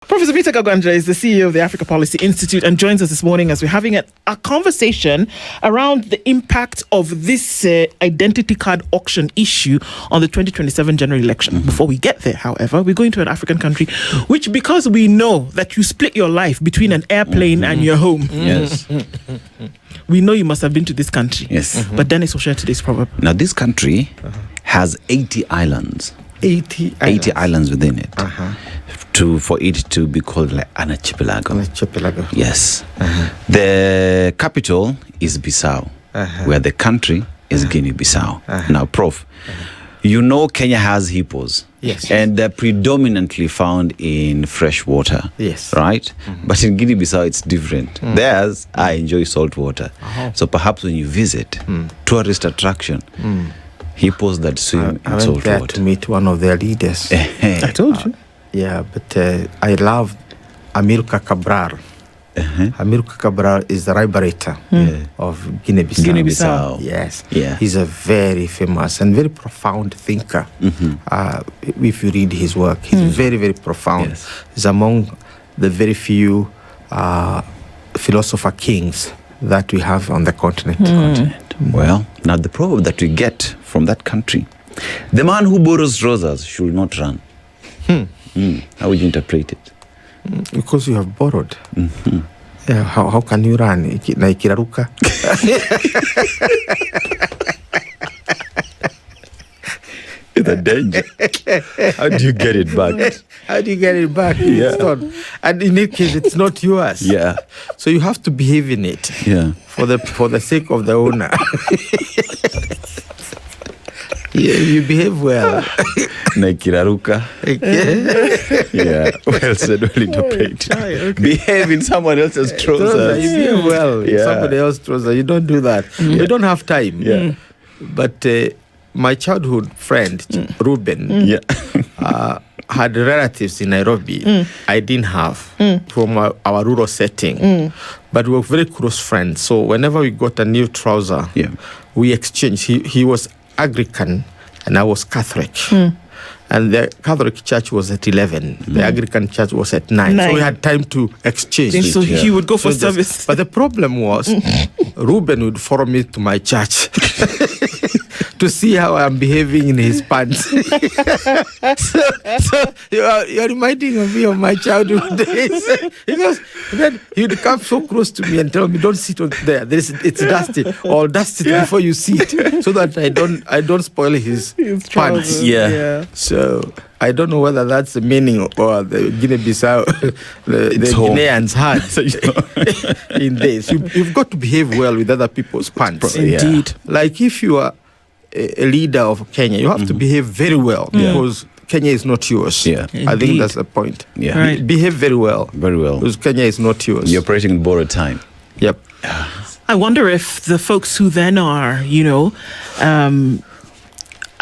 Professor Peter Kagwanja is the CEO of the Africa Policy Institute and joins us this morning as we're having a conversation around the impact of this identity card auction issue on the 2027 general election. Mm-hmm. Before we get there, however, we're going to an African country, which, because we know that you split your life between an airplane and your home. Yes. We know you must have been to this country. Yes. But Dennis will share today's proverb. Now, this country has 80 islands. 80 islands within it. For it to be called like an archipelago. Yes. The capital is Bissau, where the country is Guinea-Bissau. Now, Prof, you know Kenya has hippos. Yes. And they're predominantly found in fresh water. Yes. Right? But in Guinea-Bissau, it's different. Theirs, I enjoy salt water. So perhaps when you visit, tourist attraction, hippos that swim in salt water. I went there water. to meet one of their leaders. I told you. Yeah, but I love Amilcar Cabral. Amilcar Cabral is the liberator of Guinea-Bissau. Guinea-Bissau. Yes. Yeah. He's a very famous and very profound thinker. If you read his work, he's very, very profound. Yes. He's among the very few philosopher kings that we have on the continent. Well, now the proverb that we get from that country, the man who borrows roses should not run. How would you interpret it? Because you have borrowed. Yeah, how can you run? Na ikiraruka? It's a danger. How do you get it back? How do you get it back? Yeah. It's not, and in that case, it's not yours. Yeah. So you have to behave in it. Yeah. For the sake of the owner. Yeah, you behave well. Naikiraruka. Yeah. Well said, well interpreted. Okay. Behave in someone else's trousers. You behave well. Yeah. Somebody else's trousers. You don't do that. You don't have time. Yeah. But my childhood friend, Ruben, had relatives in Nairobi. I didn't have from our rural setting. But we were very close friends. So whenever we got a new trouser, we exchanged. He was Anglican and I was Catholic. And the Catholic church was at 11. The Anglican church was at 9. So we had time to exchange. And so he would go for service. But the problem was, Ruben would follow me to my church to see how I'm behaving in his pants. so you're reminding me of my childhood days. Because then he'd come so close to me and tell me, "Don't sit on there. It's dusty. Or dust it before you sit, so that I don't spoil his pants." Yeah. So I don't know whether that's the meaning or the Guinea-Bissau, the Guineans had in this. You've got to behave well with other people's pants. Indeed. Like if you are a leader of Kenya, you have to behave very well because Kenya is not yours. Yeah. I think that's the point. Yeah. Right. Behave very well. Very well. Because Kenya is not yours. You're operating in borrowed time. Yep. I wonder if the folks who then are,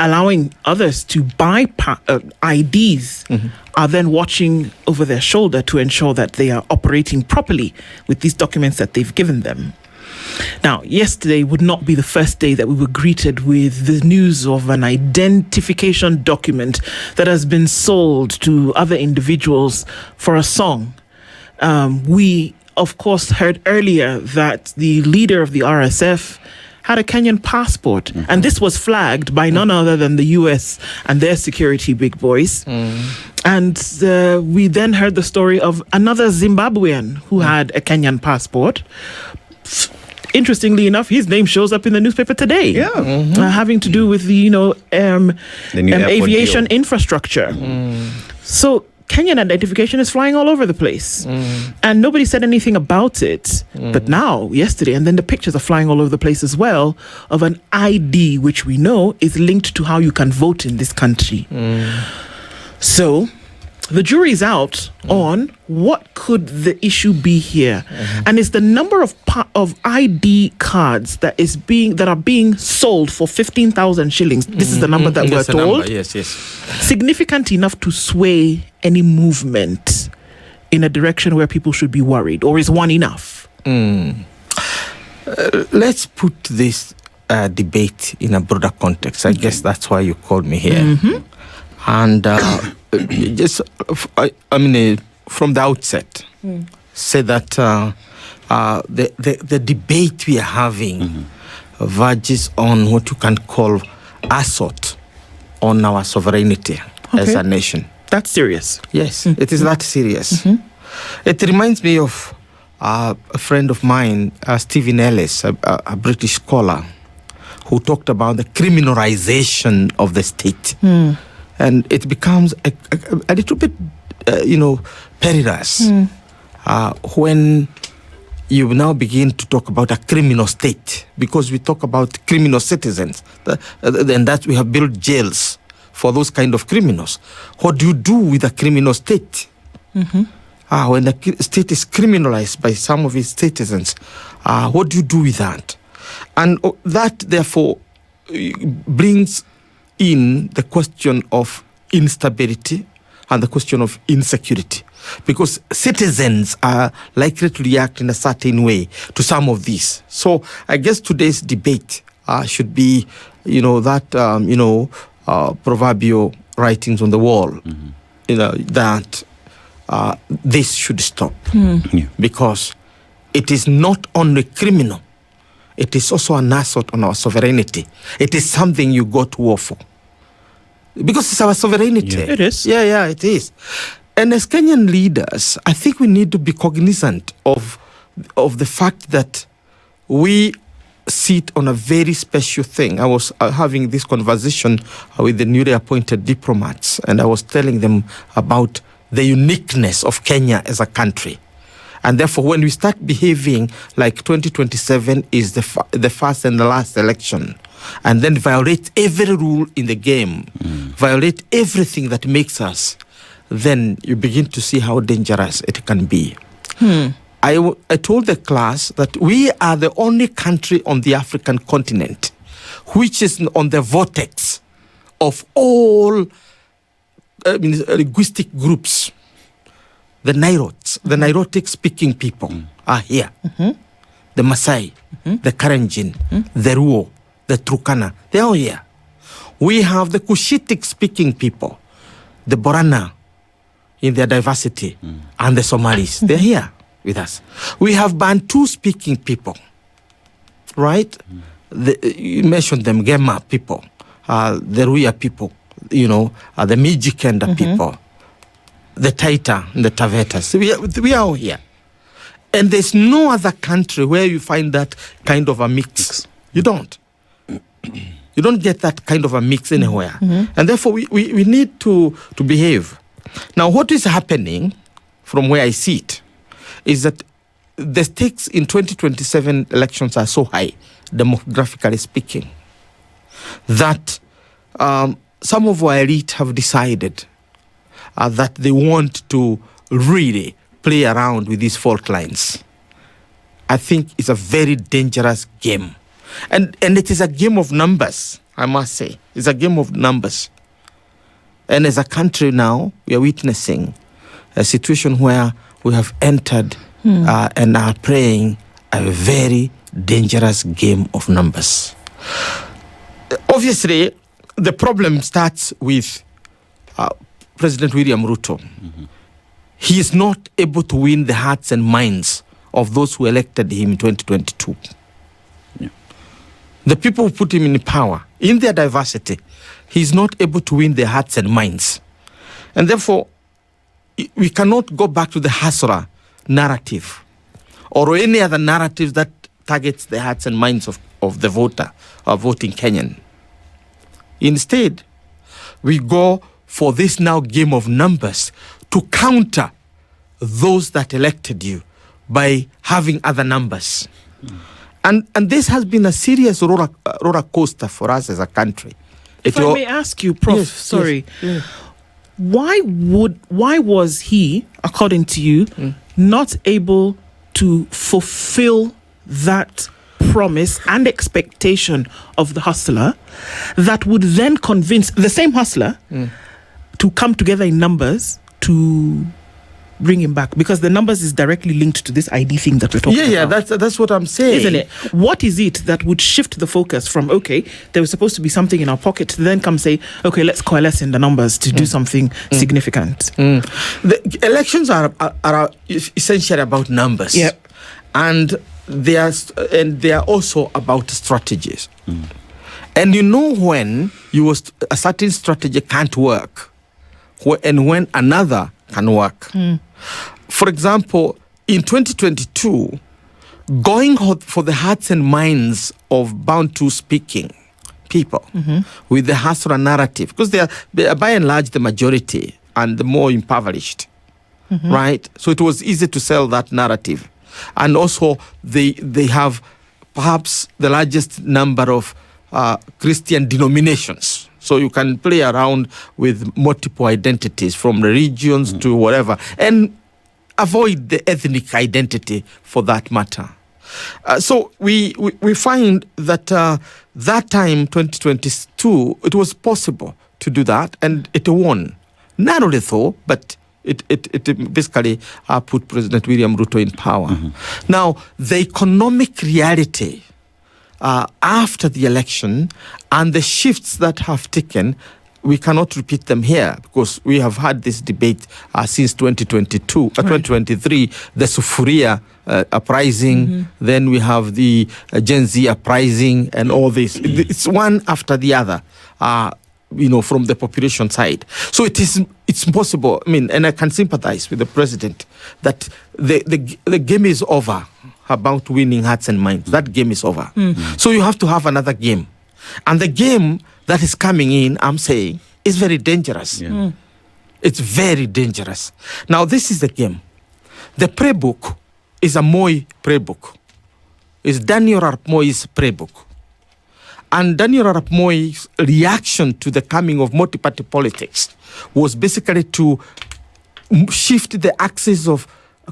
allowing others to buy IDs are then watching over their shoulder to ensure that they are operating properly with these documents that they've given them. Now, yesterday would not be the first day that we were greeted with the news of an identification document that has been sold to other individuals for a song. We, of course, heard earlier that the leader of the RSF had a Kenyan passport, and this was flagged by none other than the US and their security big boys. And we then heard the story of another Zimbabwean who had a Kenyan passport. Interestingly enough, his name shows up in the newspaper today. Having to do with the aviation infrastructure. So Kenyan identification is flying all over the place. And nobody said anything about it. But now, yesterday, and then the pictures are flying all over the place as well, of an ID, which we know is linked to how you can vote in this country. So the jury's out on what could the issue be here. And it's the number of ID cards that are being sold for 15,000 shillings. This is the number that we're told. Yes. Significant enough to sway any movement in a direction where people should be worried, or is one enough? Let's put this debate in a broader context. I guess that's why you called me here. And from the outset, say that the debate we are having verges on what you can call assault on our sovereignty as a nation. That's serious. Yes, it is that serious. It reminds me of a friend of mine, Stephen Ellis, a British scholar, who talked about the criminalization of the state. And it becomes a little bit, perilous when you now begin to talk about a criminal state, because we talk about criminal citizens, and that we have built jails for those kind of criminals. What do you do with a criminal state? When the state is criminalized by some of its citizens, what do you do with that? And that, therefore, brings in the question of instability and the question of insecurity, because citizens are likely to react in a certain way to some of these. So I guess today's debate should be, that, proverbial writings on the wall, that this should stop. Because it is not only criminal, it is also an assault on our sovereignty. It is something you go to war for. Because it's our sovereignty. Yeah. It is. Yeah, it is. And as Kenyan leaders, I think we need to be cognizant of the fact that we sit on a very special thing. I was having this conversation with the newly appointed diplomats, and I was telling them about the uniqueness of Kenya as a country. And therefore, when we start behaving like 2027 is the first and the last election, and then violate every rule in the game, violate everything that makes us, then you begin to see how dangerous it can be. I told the class that we are the only country on the African continent which is on the vortex of all linguistic groups. The Nilotes, the Nilotic speaking people are here. The Maasai, the Karenjin, the Luo, the Turkana, they're all here. We have the Cushitic speaking people, the Borana in their diversity, and the Somalis, they're here with us. We have Bantu speaking people, right? You mentioned them, Gema people, the Ruya people, the Mijikenda people, the Taita and the Tavetas. We are all here. And there's no other country where you find that kind of a mix. You don't. You don't get that kind of a mix anywhere. And therefore, we need to behave. Now, what is happening from where I see it is that the stakes in 2027 elections are so high, demographically speaking, that some of our elite have decided that they want to really play around with these fault lines. I think it's a very dangerous game. And it is a game of numbers, I must say. It's a game of numbers. And as a country now, we are witnessing a situation where we have entered and are playing a very dangerous game of numbers. Obviously, the problem starts with President William Ruto. He is not able to win the hearts and minds of those who elected him in 2022. The people who put him in power, in their diversity, he's not able to win their hearts and minds. And therefore, we cannot go back to the Hasra narrative or any other narrative that targets the hearts and minds of the voter or voting Kenyan. Instead, we go for this now game of numbers to counter those that elected you by having other numbers. And this has been a serious roller coaster for us as a country. If I may ask you, Prof, sorry, why was he, according to you, not able to fulfill that promise and expectation of the hustler that would then convince the same hustler to come together in numbers to bring him back? Because the numbers is directly linked to this ID thing that we're talking about. Yeah, that's what I'm saying. Isn't it? What is it that would shift the focus from, okay, there was supposed to be something in our pocket, to then come say, okay, let's coalesce in the numbers to do something significant? The elections are essentially about numbers. Yep. And they are also about strategies. And you know when a certain strategy can't work, and when another can work. For example, in 2022, going for the hearts and minds of Bantu-speaking people with the Hasra narrative, because they are by and large the majority and the more impoverished, right? So it was easy to sell that narrative. And also, they have perhaps the largest number of Christian denominations. So you can play around with multiple identities from religions to whatever, and avoid the ethnic identity for that matter. So we find that that time, 2022, it was possible to do that, and it won. Narrowly though, but it basically put President William Ruto in power. Now, the economic reality after the election and the shifts that have taken, we cannot repeat them here because we have had this debate since 2023, the Sufuria uprising, then we have the Gen Z uprising and all this. It's one after the other. From the population side. So it's impossible. I mean, and I can sympathize with the president that the game is over about winning hearts and minds. That game is over. So you have to have another game. And the game that is coming in, I'm saying, is very dangerous. It's very dangerous. Now, this is the game. The playbook is a Moi playbook. It's Daniel Arap Moi's playbook. And Daniel Arap Moi's reaction to the coming of multi-party politics was basically to shift the axis of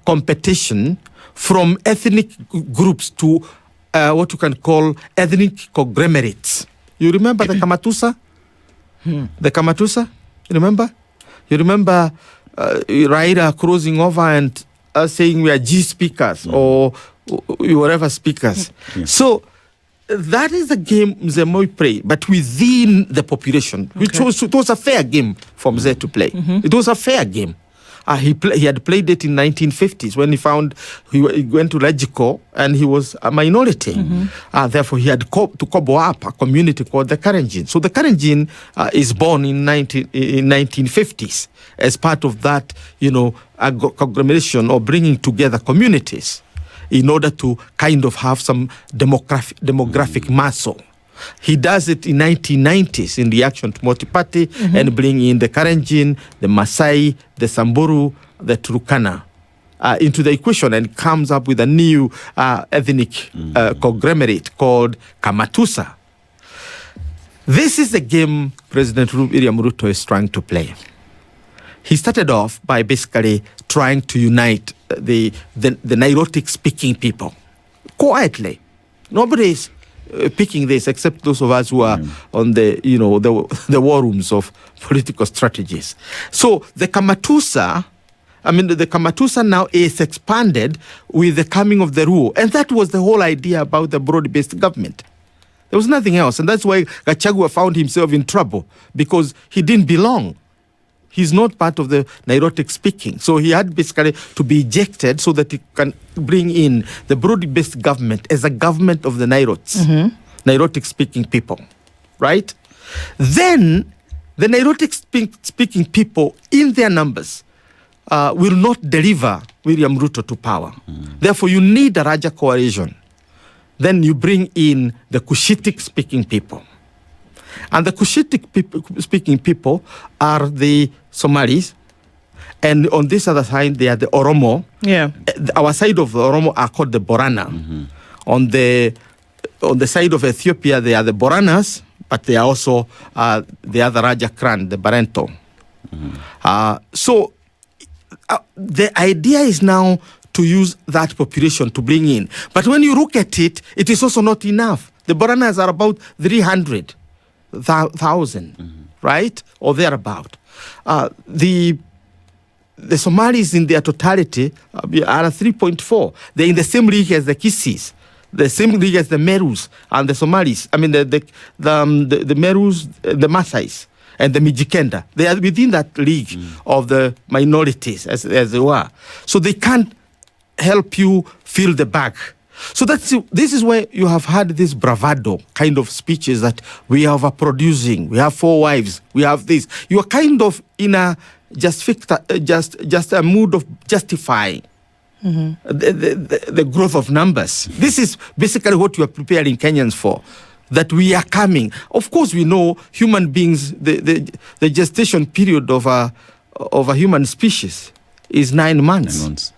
competition from ethnic groups to what you can call ethnic conglomerates. You remember the Kamatusa? The Kamatusa? You remember? You remember Raila crossing over and saying we are G speakers or whatever speakers. So that is the game Mzee Moi played, but within the population, which it was a fair game for Mzee to play. It was a fair game. He had played it in 1950s when he found he went to Legico and he was a minority. Therefore, he had to cobble up a community called the Karenjin. So the Karenjin is born in 1950s as part of that, conglomeration or bringing together communities in order to kind of have some demographic muscle. He does it in 1990s in reaction to multi-party and bring in the Karenjin, the Maasai, the Samburu, the Turkana into the equation and comes up with a new ethnic conglomerate called Kamatusa. This is the game President William Ruto is trying to play. He started off by basically trying to unite the Nilotic-speaking people quietly. Nobody is picking this except those of us who are on the war rooms of political strategies. So the Kamatusa now is expanded with the coming of the Ruo, and that was the whole idea about the broad-based government. There was nothing else, and that's why Gachagua found himself in trouble because he didn't belong. He's not part of the Nilotic speaking. So he had basically to be ejected so that he can bring in the broad-based government as a government of the Nilots, Nilotic speaking people, right? Then the Nilotic speaking people in their numbers will not deliver William Ruto to power. Therefore, you need a Raja coalition. Then you bring in the Cushitic speaking people. And the Cushitic speaking people are the Somalis, and on this other side they are the Oromo. Our side of the Oromo are called the Borana. On the side of Ethiopia they are the Boranas, but they are also the other Raja clan, the Barento. So the idea is now to use that population to bring in. But when you look at it, it is also not enough. The Boranas are about 300,000, right? Or thereabout. The the Somalis in their totality are 3.4. They're in the same league as the Kissis, the same league as the Merus and the Somalis. I mean, the Merus, the Masais, and the Mijikenda. They are within that league of the minorities, as they were. So they can't help you fill the bag. So this is where you have had this bravado kind of speeches that we are overproducing, we have 4 wives, we have this. You are kind of in a just a mood of justifying the growth of numbers. This is basically what you are preparing Kenyans for, that we are coming. Of course, we know human beings, the gestation period of a human species is 9 months. 9 months.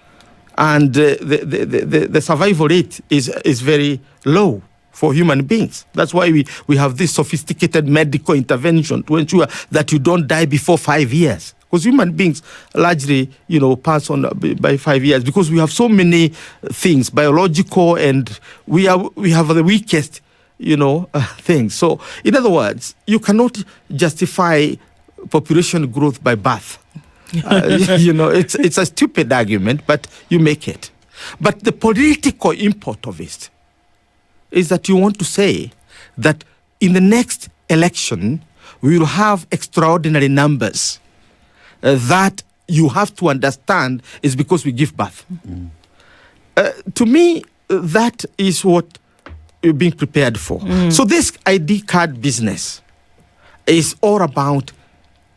And the survival rate is very low for human beings. That's why we have this sophisticated medical intervention to ensure that you don't die before 5 years. Because human beings largely, pass on by 5 years because we have so many things, biological, and we have the weakest, things. So, in other words, you cannot justify population growth by birth. It's a stupid argument, but you make it. But the political import of it is that you want to say that in the next election, we will have extraordinary numbers that you have to understand is because we give birth. To me, that is what you're being prepared for. So this ID card business is all about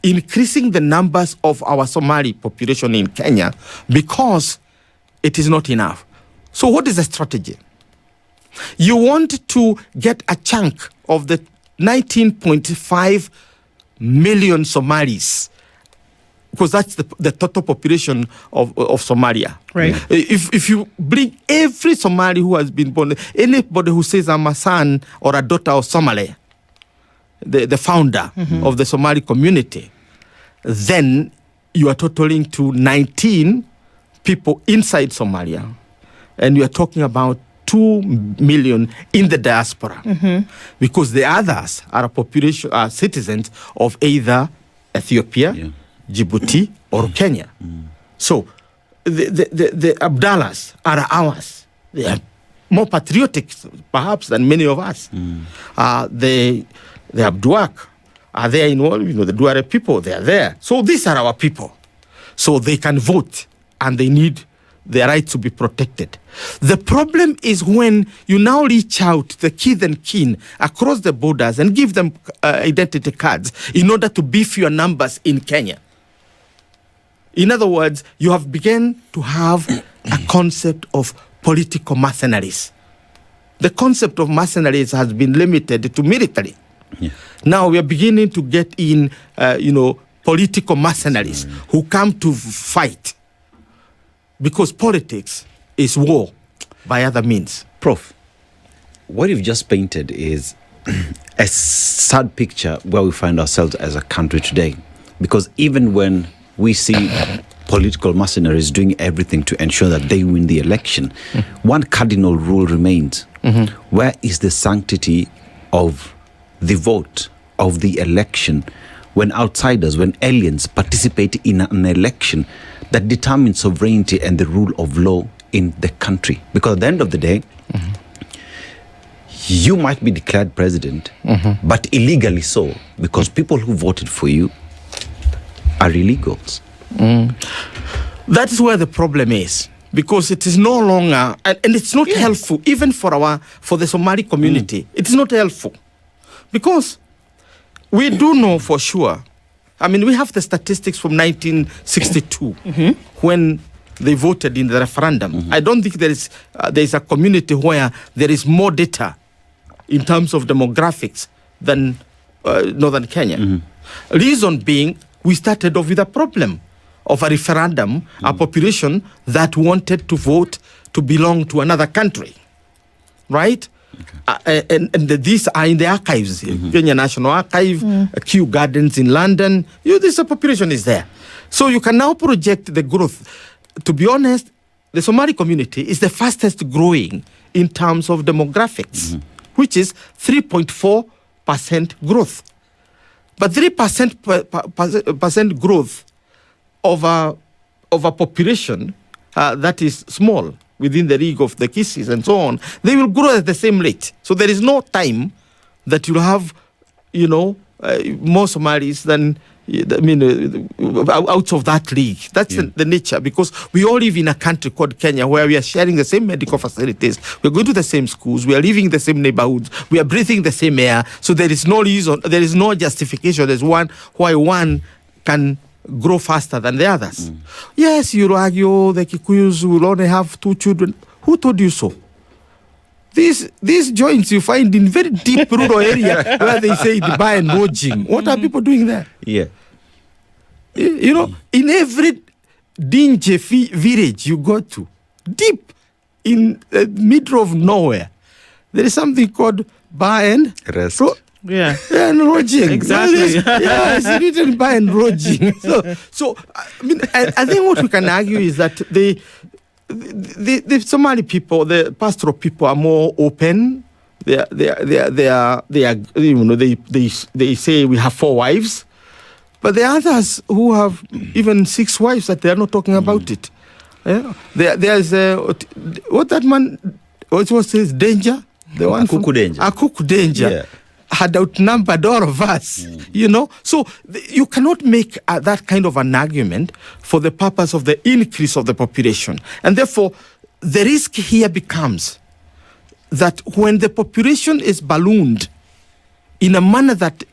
increasing the numbers of our Somali population in Kenya because it is not enough. So what is the strategy? You want to get a chunk of the 19.5 million Somalis, because that's the total population of Somalia. Right. If you bring every Somali who has been born, anybody who says I'm a son or a daughter of Somalia, the founder of the Somali community, then you are totaling to 19 people inside Somalia, and you are talking about 2 million in the diaspora, because the others are citizens of either Ethiopia, Djibouti, or Kenya. So the Abdallahs are ours. They are more patriotic, perhaps, than many of us. The Abduak are there in all, the Duare people, they are there. So these are our people. So they can vote, and they need their rights to be protected. The problem is when you now reach out to the kith and kin across the borders and give them identity cards in order to beef your numbers in Kenya. In other words, you have begun to have a concept of political mercenaries. The concept of mercenaries has been limited to military. Now we are beginning to get in, political mercenaries who come to fight, because politics is war by other means. Prof, what you've just painted is a sad picture where we find ourselves as a country today. Because even when we see political mercenaries doing everything to ensure that they win the election, one cardinal rule remains. Where is the sanctity of the vote, of the election, when outsiders, when aliens participate in an election that determines sovereignty and the rule of law in the country? Because at the end of the day, you might be declared president, but illegally so, because people who voted for you are illegals. That is where the problem is, because it is no longer, and it's not helpful, even for the Somali community. It is not helpful, because we do know for sure. I mean, we have the statistics from 1962 when they voted in the referendum. I don't think there is a community where there is more data in terms of demographics than northern Kenya. Reason being, we started off with a problem of a referendum, a population that wanted to vote to belong to another country, right? And these are in the archives, Kenya National Archive, Kew Gardens in London. This population is there. So you can now project the growth. To be honest, the Somali community is the fastest growing in terms of demographics, which is 3.4% growth. But 3% growth over of a population that is small within the league of the Kisses and so on, they will grow at the same rate. So there is no time that you'll have, more Somalis than, out of that league. That's the nature, because we all live in a country called Kenya where we are sharing the same medical facilities, we're going to the same schools, we are living in the same neighborhoods, we are breathing the same air. So there is no reason, there is no justification why one can grow faster than the others. Yes, you argue the Kikuyus will only have 2 children. Who told you so? These joints you find in very deep rural area where they say the buy and lodging. What are people doing there? Yeah. In every dingy village you go to, deep in the middle of nowhere, there is something called buy and rest. And lodging. Exactly. It's written buy and lodging. So I think what we can argue is that the Somali people, the pastoral people, are more open. They say we have 4 wives, but the others who have even 6 wives that they are not talking about it. Yeah. There's what that man also says, danger. The one Akuku danger. Akuku danger. Yeah. Had outnumbered all of us, So you cannot make that kind of an argument for the purpose of the increase of the population. And therefore, the risk here becomes that when the population is ballooned in a manner that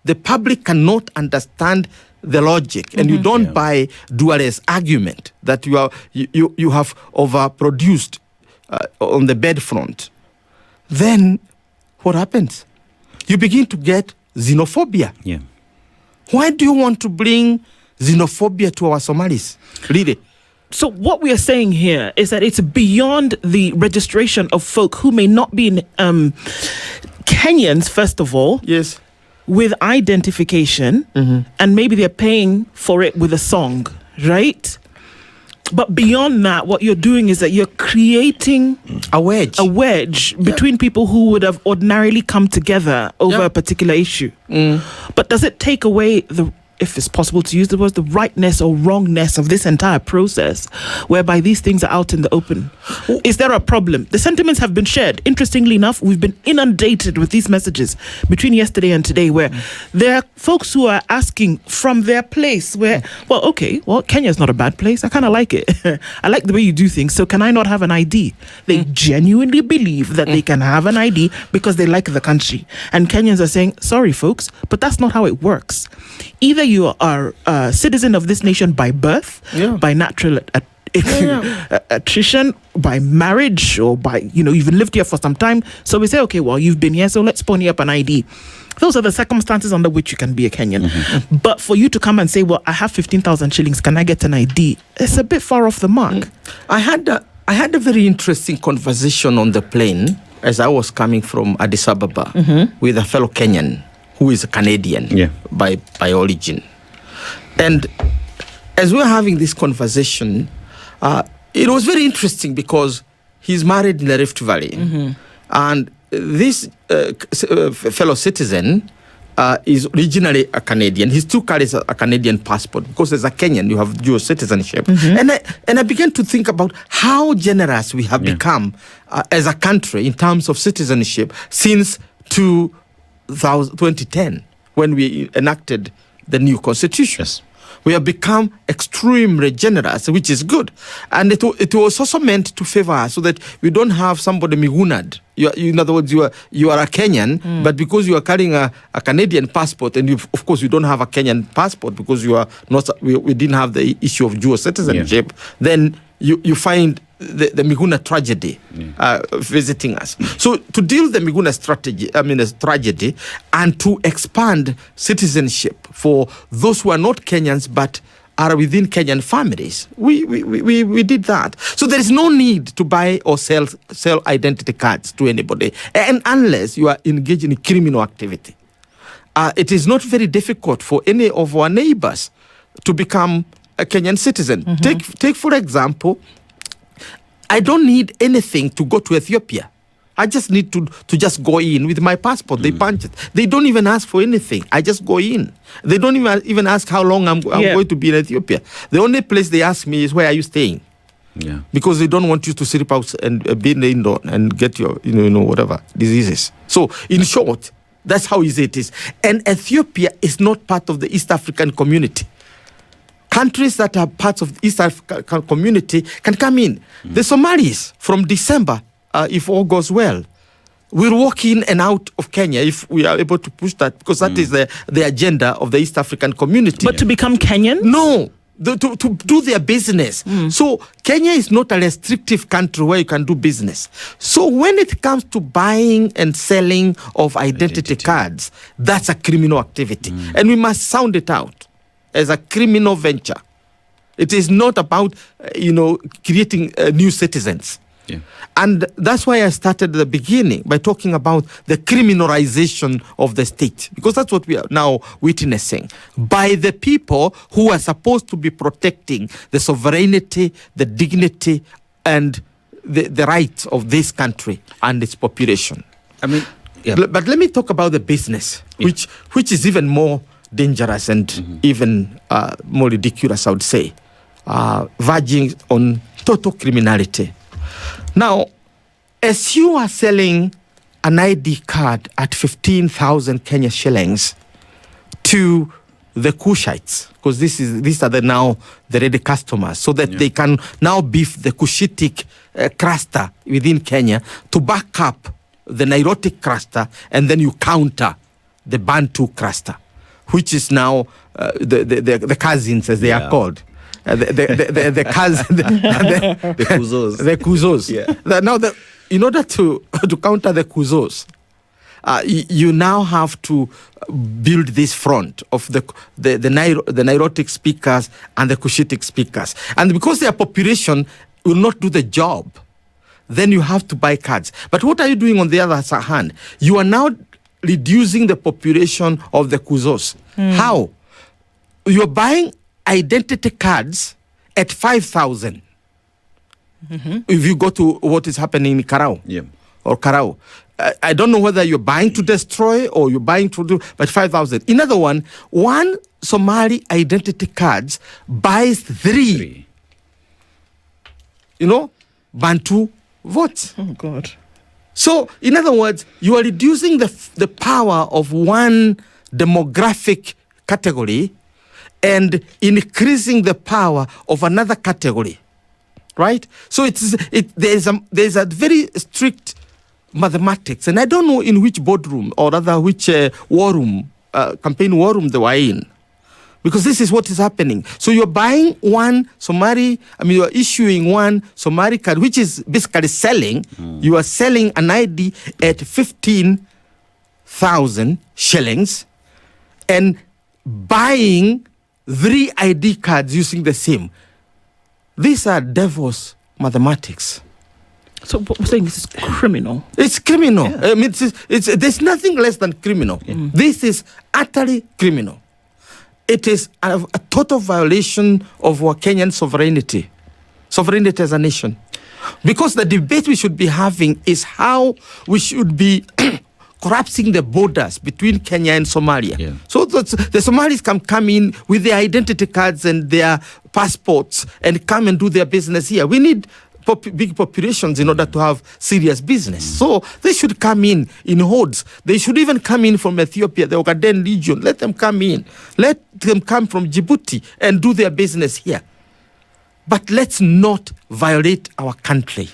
the public cannot understand the logic, and you don't buy Duale's argument that you have overproduced on the bed front, then what happens? You begin to get xenophobia. Yeah. Why do you want to bring xenophobia to our Somalis? Really? So what we are saying here is that it's beyond the registration of folk who may not be Kenyans, first of all. Yes. With identification, and maybe they're paying for it with a song, right? But beyond that, what you're doing is that you're creating a wedge between people who would have ordinarily come together over a particular issue. But does it take away if it's possible to use the words, the rightness or wrongness of this entire process, whereby these things are out in the open? Is there a problem? The sentiments have been shared. Interestingly enough, we've been inundated with these messages between yesterday and today, where there are folks who are asking from their place where, Kenya's not a bad place. I kind of like it. I like the way you do things. So can I not have an ID? They genuinely believe that they can have an ID because they like the country. And Kenyans are saying, sorry, folks, but that's not how it works. Either you are a citizen of this nation by birth, by natural attrition, by marriage, or by, you've lived here for some time. So we say, okay, well, you've been here, so let's pony up an ID. Those are the circumstances under which you can be a Kenyan. But for you to come and say, well, I have 15,000 shillings, can I get an ID? It's a bit far off the mark. I had a very interesting conversation on the plane as I was coming from Addis Ababa with a fellow Kenyan who is a Canadian by origin. And as we were having this conversation, it was very interesting because he's married in the Rift Valley. And this fellow citizen is originally a Canadian. He still carries a Canadian passport because as a Kenyan, you have dual citizenship. And I began to think about how generous we have become as a country in terms of citizenship since 2010, when we enacted the new constitution. Yes. We have become extremely generous, which is good. And it was also meant to favor us so that we don't have somebody migunad. In other words, you are a Kenyan, but because you are carrying a Canadian passport, and of course you don't have a Kenyan passport because you are not. We didn't have the issue of dual citizenship. Then you find the Miguna tragedy visiting us. So to deal with the Miguna tragedy, and to expand citizenship for those who are not Kenyans but are within Kenyan families, we did that. So there is no need to buy or sell identity cards to anybody, and unless you are engaged in criminal activity. It is not very difficult for any of our neighbors to become a Kenyan citizen. Take for example, I don't need anything to go to Ethiopia. I just need to just go in with my passport. They punch it. They don't even ask for anything. I just go in. They don't even ask how long I'm going to be in Ethiopia. The only place they ask me is, where are you staying? Yeah. Because they don't want you to sleep out and be in the indoor and get your, whatever diseases. So, in short, that's how easy it is. And Ethiopia is not part of the East African community. Countries that are parts of the East African community can come in. The Somalis, from December, if all goes well, we'll walk in and out of Kenya if we are able to push that, because that is the agenda of the East African community. But to become Kenyan? No. To do their business. So Kenya is not a restrictive country where you can do business. So when it comes to buying and selling of identity cards, that's a criminal activity. And we must sound it out as a criminal venture. It is not about, creating new citizens. Yeah. And that's why I started at the beginning by talking about the criminalization of the state, because that's what we are now witnessing by the people who are supposed to be protecting the sovereignty, the dignity, and the rights of this country and its population. I mean, yeah. But let me talk about the business, which is even more dangerous and even more ridiculous, I would say, verging on total criminality. Now, as you are selling an ID card at 15,000 Kenya shillings to the Kushites, because these are now the ready customers, so that they can now beef the Cushitic cluster within Kenya to back up the Nilotic cluster, and then you counter the Bantu cluster, which is now the cousins, as they are called. The Kuzos. The Kuzos. Yeah. Now, in order to counter the Kuzos, you now have to build this front of the Nilotic speakers and the Cushitic speakers. And because their population will not do the job, then you have to buy cards. But what are you doing on the other hand? You are now reducing the population of the Kuzos. How? You're buying identity cards at 5,000. If you go to what is happening in Karao or Karao, I don't know whether you're buying to destroy or you're buying to do, but 5,000. In other one Somali identity cards buys three. Bantu votes. Oh God. So, in other words, you are reducing the power of one demographic category and increasing the power of another category, right? So there's a very strict mathematics, and I don't know in which boardroom or rather which war room, campaign war room they were in, because this is what is happening. So you're buying you are issuing one Somali card, which is basically selling. You are selling an ID at 15,000 shillings and buying 3 ID cards using the same. These are devil's mathematics. So what we're saying, this is criminal. It's criminal. Yeah. I mean, there's nothing less than criminal. This is utterly criminal. It is a total violation of our Kenyan sovereignty as a nation. Because the debate we should be having is how we should be collapsing the borders between Kenya and Somalia. Yeah. So the Somalis can come in with their identity cards and their passports and come and do their business here. We need big populations in order to have serious business. So they should come in hordes. They should even come in from Ethiopia, the Ogaden region. Let them come in. Let them come from Djibouti and do their business here. But let's not violate our country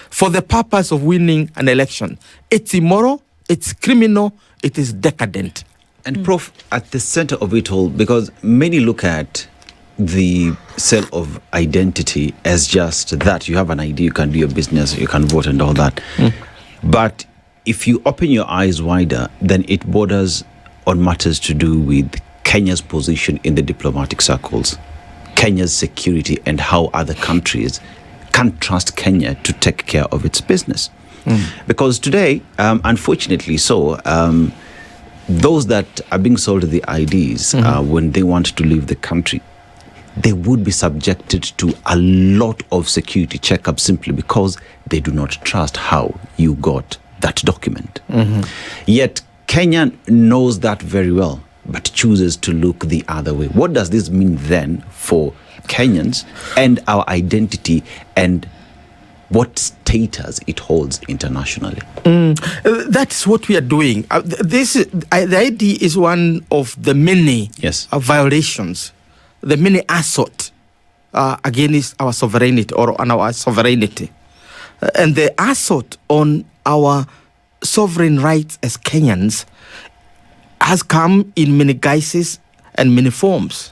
for the purpose of winning an election. It's immoral. It's criminal, it is decadent. And Prof, at the center of it all, because many look at the sale of identity as just that. You have an ID, you can do your business, you can vote and all that. But if you open your eyes wider, then it borders on matters to do with Kenya's position in the diplomatic circles, Kenya's security, and how other countries can't trust Kenya to take care of its business. Because today, unfortunately those that are being sold the IDs when they want to leave the country, they would be subjected to a lot of security checkups simply because they do not trust how you got that document. Yet Kenya knows that very well, but chooses to look the other way. What does this mean then for Kenyans and our identity and what status it holds internationally? That's what we are doing. The ID is one of the many violations, the many assault against our sovereignty or on our sovereignty. And the assault on our sovereign rights as Kenyans has come in many guises and many forms.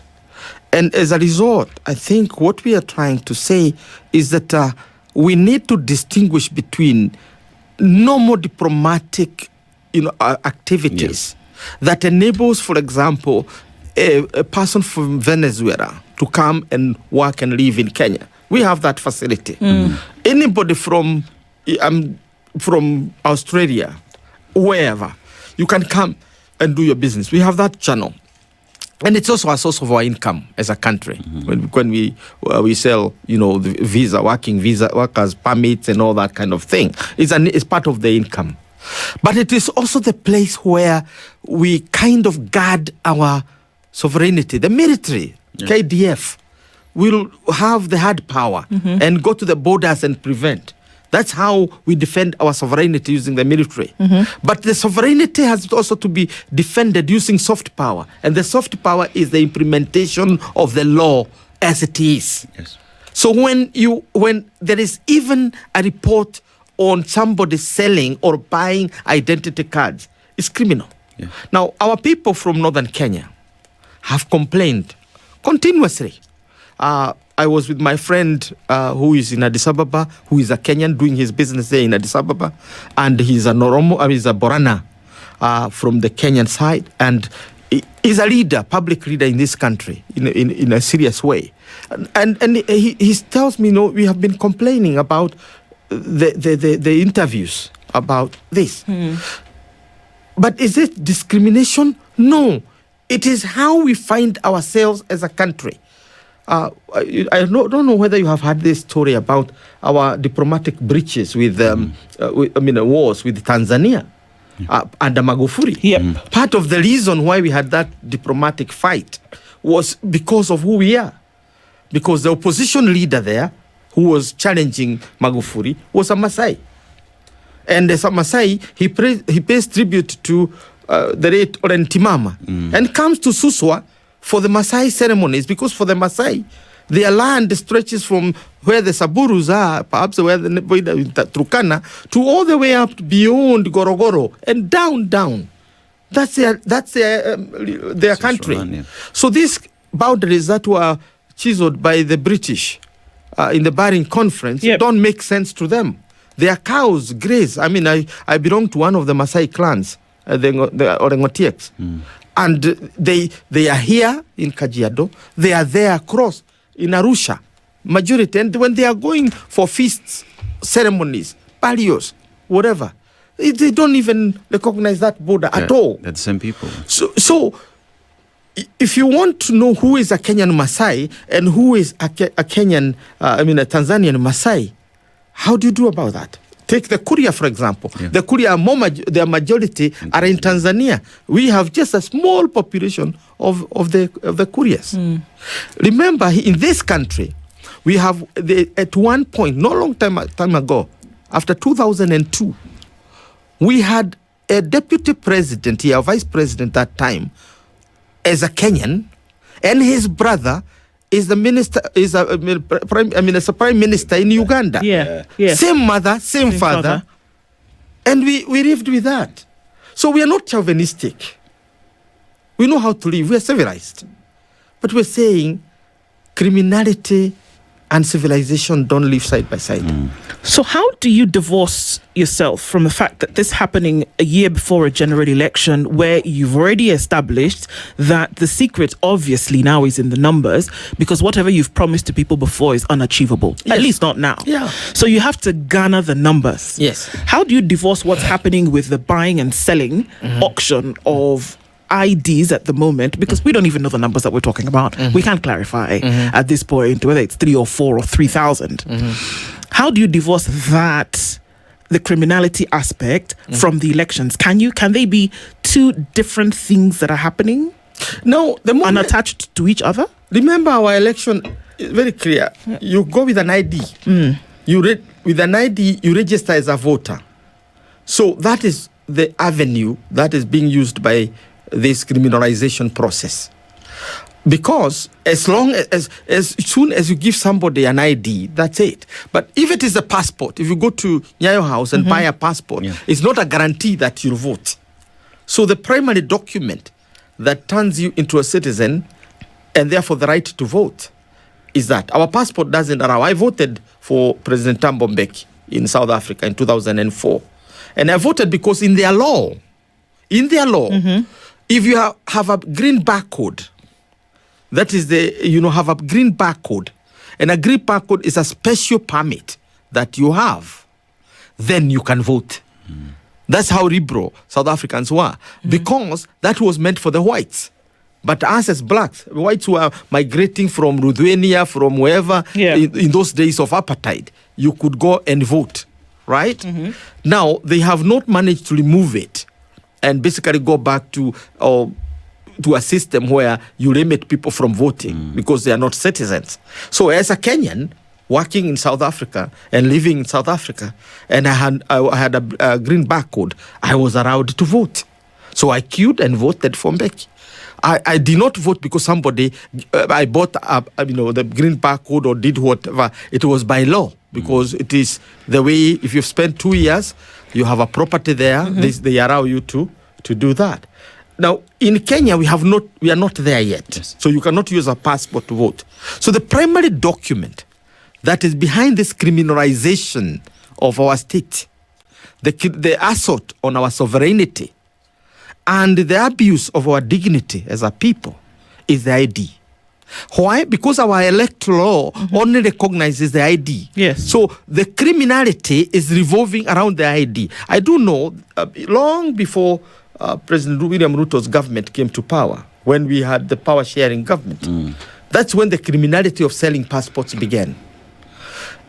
And as a result, I think what we are trying to say is that we need to distinguish between normal diplomatic activities that enables, for example, a person from Venezuela to come and work and live in Kenya. We have that facility. Anybody from Australia, wherever, you can come and do your business. We have that channel. And it's also a source of our income as a country. When we sell, the workers permits and all that kind of thing. It's part of the income. But it is also the place where we kind of guard our sovereignty. The military, KDF, will have the hard power and go to the borders and prevent. That's how we defend our sovereignty using the military. But the sovereignty has also to be defended using soft power. And the soft power is the implementation of the law as it is. So when there is even a report on somebody selling or buying identity cards, it's criminal. Now, our people from northern Kenya have complained continuously. I was with my friend who is in Addis Ababa, who is a Kenyan doing his business there in Addis Ababa, and he's a Borana from the Kenyan side, and he's a leader, public leader in this country in a serious way. And he tells me, we have been complaining about the interviews about this. But is it discrimination? No. It is how we find ourselves as a country. I don't know whether you have heard this story about our diplomatic breaches with wars with Tanzania under Magufuli. Part of the reason why we had that diplomatic fight was because of who we are. Because the opposition leader there, who was challenging Magufuli, was a Maasai. And as a Maasai, he pays tribute to the late Orentimama and comes to Suswa for the Maasai ceremonies, because for the Maasai, their land stretches from where the Saburus are, perhaps where the Turkana, to all the way up beyond Gorogoro and down. That's their country. So these boundaries that were chiseled by the British in the Barring Conference don't make sense to them. Their cows graze. I mean, I belong to one of the Maasai clans, the Orengotieks. And they are here in Kajiado. They are there across in Arusha, majority. And when they are going for feasts, ceremonies, palios, whatever, they don't even recognize that border at all. They're the same people. So if you want to know who is a Kenyan Maasai and who is a Kenyan, a Tanzanian Maasai, how do you do about that? Take the Kuria, for example. The Kuria, their majority are in Tanzania. We have just a small population of the Kurias. Remember, in this country, we have, at one point, no long time ago, after 2002, we had a deputy president here, a vice president that time, as a Kenyan, and his brother is the minister, is a prime minister in Uganda. Same mother, same father. And we lived with that. So we are not chauvinistic. We know how to live. We are civilized. But we're saying criminality and civilization don't live side by side. So how do you divorce yourself from the fact that this happening a year before a general election, where you've already established that the secret obviously now is in the numbers, because whatever you've promised to people before is unachievable, at least not now. So you have to garner the numbers. Yes. How do you divorce what's happening with the buying and selling auction of IDs at the moment, because we don't even know the numbers that we're talking about. We can't clarify at this point whether it's 3 or 4 or 3,000. How do you divorce that, the criminality aspect, from the elections? Can they be two different things that are happening? No, the moment unattached to each other? Remember, our election is very clear. You go with an ID. With an ID, you register as a voter. So that is the avenue that is being used by this criminalization process. Because as soon as you give somebody an ID, that's it. But if it is a passport, if you go to Nyayo House and buy a passport, it's not a guarantee that you'll vote. So the primary document that turns you into a citizen and therefore the right to vote is that. Our passport doesn't allow. I voted for President Thabo Mbeki in South Africa in 2004. And I voted because in their law, if you have a green barcode, that is have a green barcode, and a green barcode is a special permit that you have, then you can vote. That's how liberal South Africans were, because that was meant for the whites. But us as blacks, whites who are migrating from Lithuania, from wherever, in those days of apartheid, you could go and vote, right? Now, they have not managed to remove it and basically go back to a system where you limit people from voting because they are not citizens. So as a Kenyan working in South Africa and living in South Africa, and I had a green barcode, I was allowed to vote. So I queued and voted for Mbeki. I did not vote because somebody, I bought the green barcode or did whatever. It was by law, because it is the way, if you've spent 2 years, you have a property there, they allow you to do that. Now, in Kenya, we are not there yet. Yes. So you cannot use a passport to vote. So the primary document that is behind this criminalization of our state, the assault on our sovereignty, and the abuse of our dignity as a people, is the ID. Why? Because our electoral law only recognizes the ID. Yes. So the criminality is revolving around the ID. I do know, long before President William Ruto's government came to power, when we had the power-sharing government, that's when the criminality of selling passports began.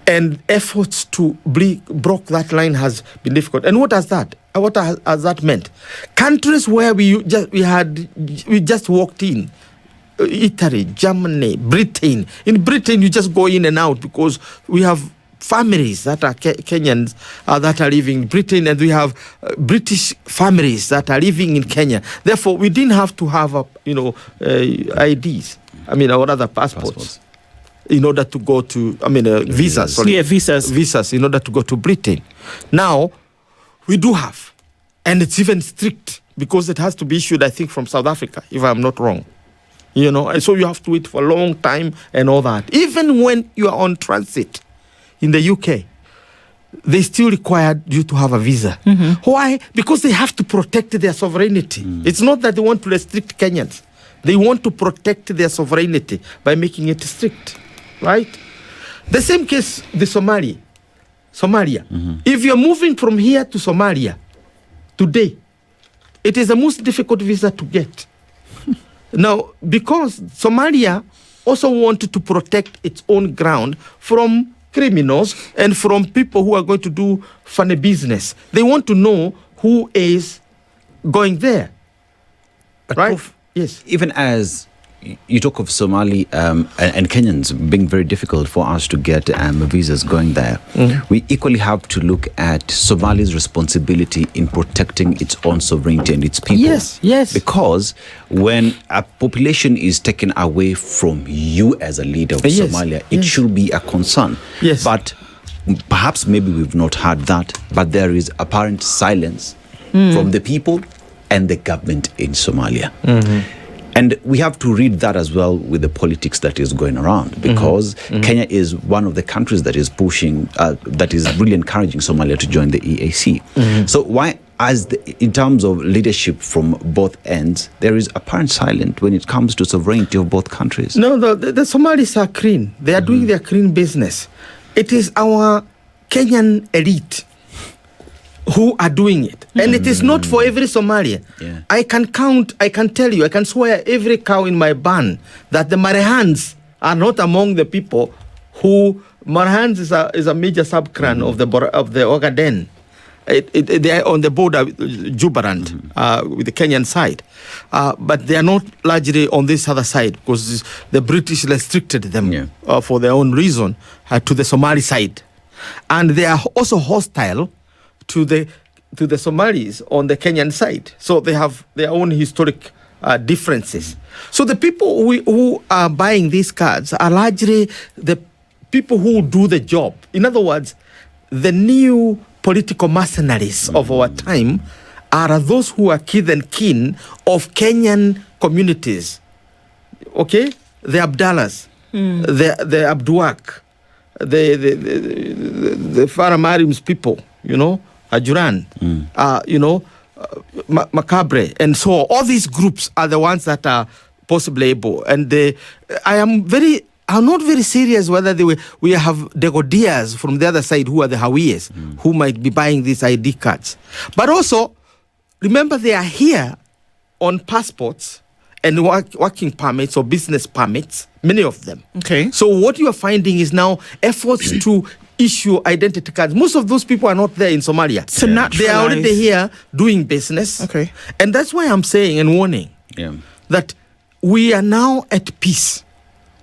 And efforts to broke that line has been difficult. And what has that meant? Countries where we just walked in, Italy, Germany, Britain. In Britain, you just go in and out because we have families that are Kenyans that are living in Britain, and we have British families that are living in Kenya. Therefore, we didn't have to have IDs. Or other passports. In order to go to, visas. Sorry. Yeah, visas. Visas in order to go to Britain. Now, we do have. And it's even strict because it has to be issued, I think, from South Africa, if I'm not wrong. And so you have to wait for a long time and all that. Even when you are on transit in the UK, they still require you to have a visa. Why? Because they have to protect their sovereignty. It's not that they want to restrict Kenyans. They want to protect their sovereignty by making it strict. Right? The same case, the Somalia. If you're moving from here to Somalia today, it is the most difficult visa to get. Now, because Somalia also wanted to protect its own ground from criminals and from people who are going to do funny business. They want to know who is going there. But right? Yes. Even as you talk of Somali and Kenyans being very difficult for us to get visas going there, we equally have to look at Somali's responsibility in protecting its own sovereignty and its people. Yes. Because when a population is taken away from you as a leader of Somalia, it should be a concern. Yes. But perhaps maybe we've not heard that, but there is apparent silence from the people and the government in Somalia. And we have to read that as well with the politics that is going around, because Kenya is one of the countries that is pushing, that is really encouraging Somalia to join the EAC. So why, in terms of leadership from both ends, there is apparent silence when it comes to sovereignty of both countries? No, the Somalis are clean. They are doing their clean business. It is our Kenyan elite who are doing it. And it is not for every Somalian. Yeah. I can tell you, I can swear every cow in my barn that the Marehans are not among the people who... Marehans is a major subclan of the Ogaden. They are on the border with Jubaland, with the Kenyan side. But they are not largely on this other side because the British restricted them for their own reason to the Somali side. And they are also hostile to the Somalis on the Kenyan side. So they have their own historic differences. So the people who are buying these cards are largely the people who do the job. In other words, the new political mercenaries of our time are those who are kith and kin of Kenyan communities. Okay? The Abdallahs, the Abduak, the Faramarims people, Ajuran, Macabre, and so on. All these groups are the ones that are possibly able. And I'm not very serious whether we have Degodias from the other side who are the Hawiyas who might be buying these ID cards. But also, remember they are here on passports and working permits or business permits, many of them. Okay. So what you are finding is now efforts to issue identity cards. Most of those people are not there in Somalia. So they are already here doing business. Okay. And that's why I'm saying and warning that we are now at peace.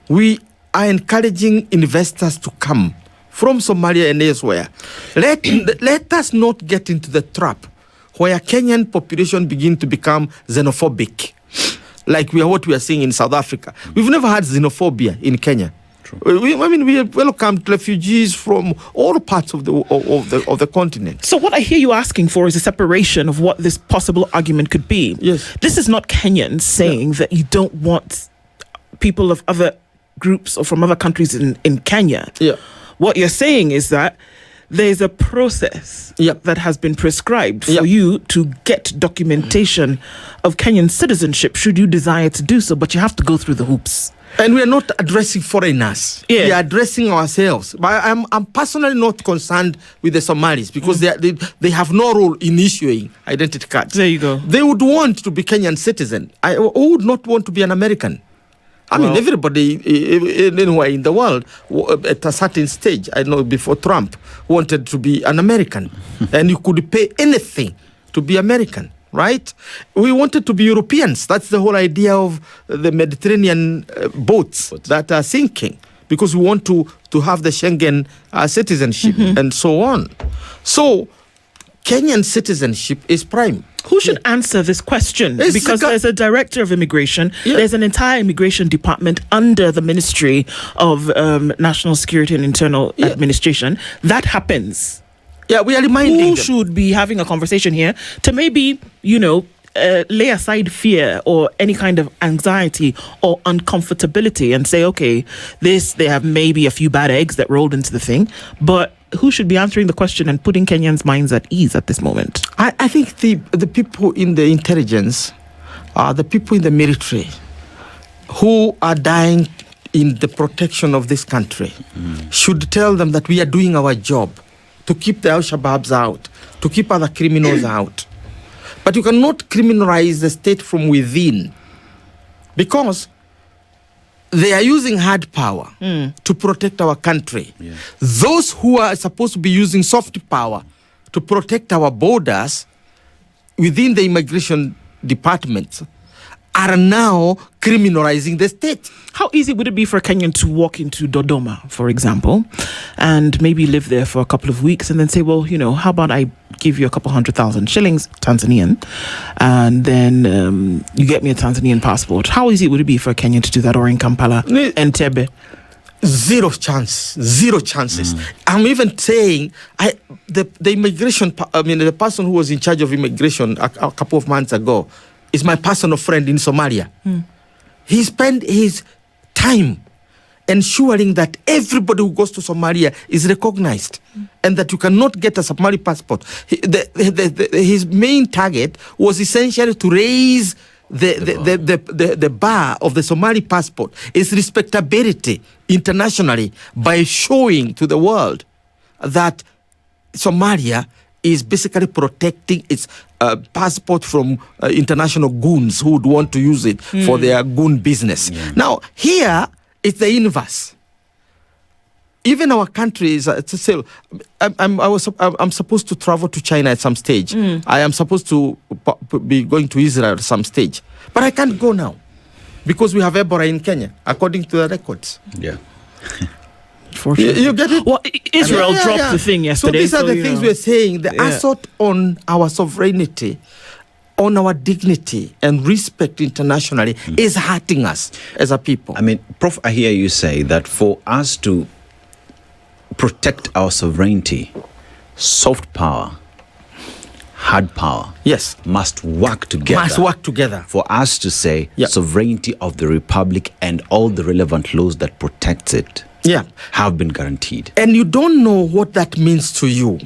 We are encouraging investors to come from Somalia and elsewhere. Let us not get into the trap where Kenyan population begin to become xenophobic, like what we are seeing in South Africa. We've never had xenophobia in Kenya. We welcomed refugees from all parts of the continent. So what I hear you asking for is a separation of what this possible argument could be. Yes. This is not Kenyans saying that you don't want people of other groups or from other countries in Kenya. Yeah. What you're saying is that there's a process that has been prescribed for you to get documentation of Kenyan citizenship should you desire to do so, but you have to go through the hoops. And we are not addressing foreigners. We are addressing ourselves. But I'm personally not concerned with the Somalis because they have no role in issuing identity cards. There you go. They would want to be Kenyan citizen. Who would not want to be an American? I mean, everybody anywhere in the world at a certain stage, I know before Trump, wanted to be an American. And you could pay anything to be American, right? We wanted to be Europeans. That's the whole idea of the Mediterranean boats that are sinking, because we want to have the Schengen citizenship and so on. So Kenyan citizenship is prime. Who should answer this question? Because there's a director of immigration. There's an entire immigration department under the Ministry of National Security and Internal Administration. That happens. Yeah, we are reminding them. Who should be having a conversation here to maybe, lay aside fear or any kind of anxiety or uncomfortability and say, okay, they have maybe a few bad eggs that rolled into the thing, but who should be answering the question and putting Kenyans' minds at ease at this moment? I think the people in the intelligence, the people in the military who are dying in the protection of this country should tell them that we are doing our job to keep the Al-Shabaabs out, to keep other criminals out. But you cannot criminalize the state from within, because they are using hard power to protect our country. Yeah. Those who are supposed to be using soft power to protect our borders within the immigration departments are now criminalizing the state. How easy would it be for a Kenyan to walk into Dodoma, for example, and maybe live there for a couple of weeks and then say, well, how about I give you a couple 100,000 shillings, Tanzanian, and then you get me a Tanzanian passport? How easy would it be for a Kenyan to do that, or in Kampala, Entebbe? Zero chances. I'm even saying the immigration, the person who was in charge of immigration a couple of months ago is my personal friend in Somalia. He spent his time ensuring that everybody who goes to Somalia is recognized and that you cannot get a Somali passport. His main target was essentially to raise the bar of the Somali passport, its respectability internationally, by showing to the world that Somalia is basically protecting its passport from international goons who would want to use it for their goon business. Yeah. Now, here, it's the inverse. Even our country is still. I'm supposed to travel to China at some stage. I am supposed to be going to Israel at some stage, but I can't go now because we have Ebola in Kenya, according to the records. Yeah. You get it? Well, Israel dropped the thing yesterday. So these are the things we're saying. The assault on our sovereignty, on our dignity and respect internationally is hurting us as a people. I mean, Prof, I hear you say that for us to protect our sovereignty, soft power, hard power, yes, must work together. Must work together. For us to say sovereignty of the republic and all the relevant laws that protects it have been guaranteed. And you don't know what that means to you.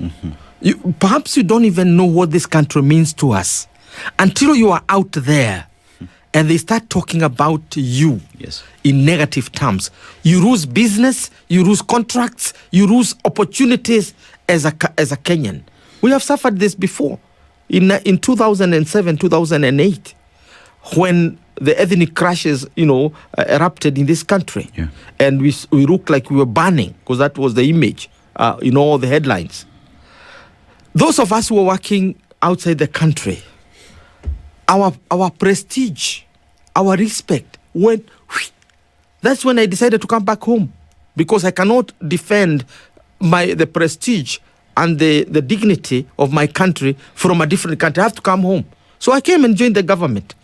Perhaps you don't even know what this country means to us until you are out there and they start talking about you in negative terms. You lose business, you lose contracts, you lose opportunities as a Kenyan. We have suffered this before. In 2007, 2008, when the ethnic crashes, erupted in this country. Yeah. And we looked like we were burning, because that was the image, all the headlines. Those of us who were working outside the country, our prestige, our respect went. That's when I decided to come back home, because I cannot defend the prestige and the dignity of my country from a different country. I have to come home. So I came and joined the government.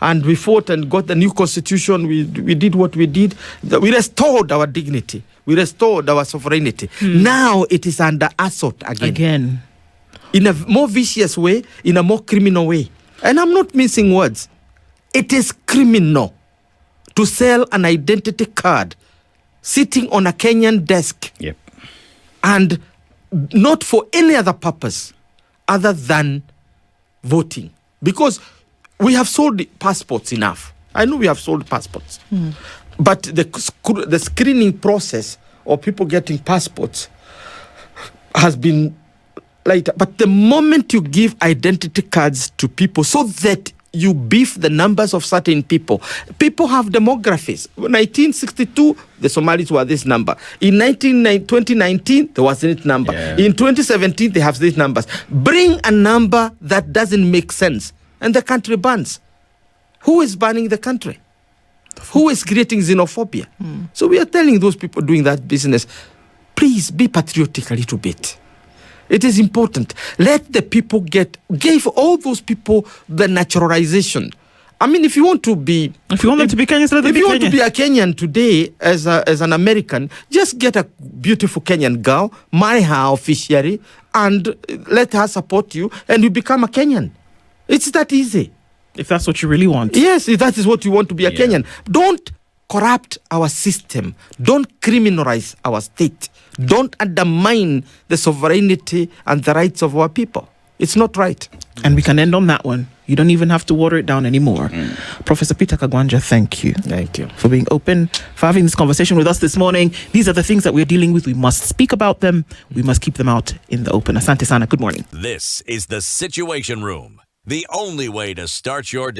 And we fought and got the new constitution. We did what we did. We restored our dignity. We restored our sovereignty. Now it is under assault again. In a more vicious way, in a more criminal way. And I'm not mincing words. It is criminal to sell an identity card sitting on a Kenyan desk and not for any other purpose other than voting. Because we have sold passports enough. I know we have sold passports. But the screening process of people getting passports has been later. But the moment you give identity cards to people so that you beef the numbers of certain people have demographies. In 1962, the Somalis were this number. In 2019, there was this number. Yeah. In 2017, they have these numbers. Bring a number that doesn't make sense, and the country burns. Who is burning the country? Who is creating xenophobia? So we are telling those people doing that business, please be patriotic a little bit. It is important. Let the people give all those people the naturalization. I mean, if you want to be... If you want them to be Kenyans, let them be Kenyan. If you want to be a Kenyan today as an American, just get a beautiful Kenyan girl, marry her officially, and let her support you, and you become a Kenyan. It's that easy. If that's what you really want. Yes, if that is what you want to be a Kenyan. Don't corrupt our system. Don't criminalize our state. Don't undermine the sovereignty and the rights of our people. It's not right. And we can end on that one. You don't even have to water it down anymore. Professor Peter Kagwanja, thank you. Thank you. For being open, for having this conversation with us this morning. These are the things that we're dealing with. We must speak about them. We must keep them out in the open. Asante sana. Good morning. This is the Situation Room, the only way to start your day.